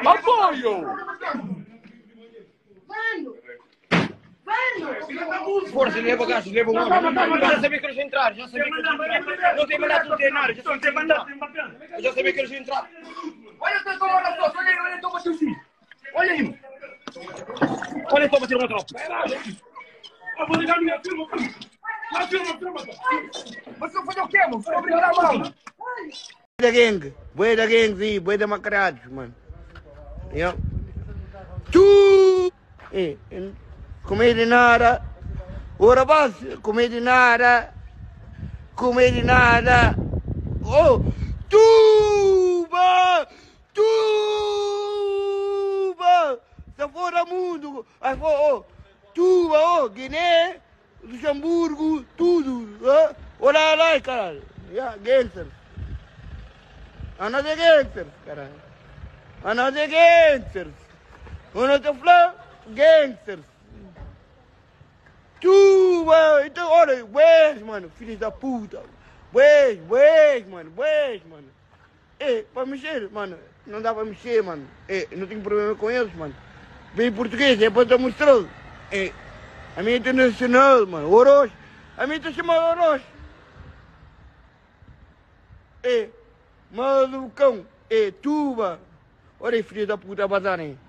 Ma poi, oh! Forse levo gas, levo uno. Já sabia que eles entraram, já sabia que eles entraram. Não tem mandado tudo cenário, já sabia que eles entraram. Eu já sabia que eles entraram. Olha, eu estou a tosse, olha aí, estou a bater o filho. Olha aí. Olha, estou a bater uma tropa. Eu vou ligar a minha firma. Filma. Mas eu fazer o quê, mano? Vou brincar a mão. Boi da gangue, sim, boi da macarados, mano. Eu. Tu! Comedi nada. Ora basta, comedi nada. Comedi nada. Oh! Tuba! Tuba! Se fora mundo. Oh! Tuba, oh! Guiné, Luxemburgo, tudo. Olha lá, caralho. Gangsters. Another gangsters, caralho. Another gangsters. Another flow, gangsters. Tuba! Então, olha, wes, mano, filhos da puta. Wes, mano. Para mexer, mano, não dá para mexer, mano. Não tenho problema com eles, mano. Vem português, é para te mostrar. A minha internacional, mano. Orochi. A minha está chamada Orochi. Malucão. Tuba. Olha aí, filho da puta, bazarem.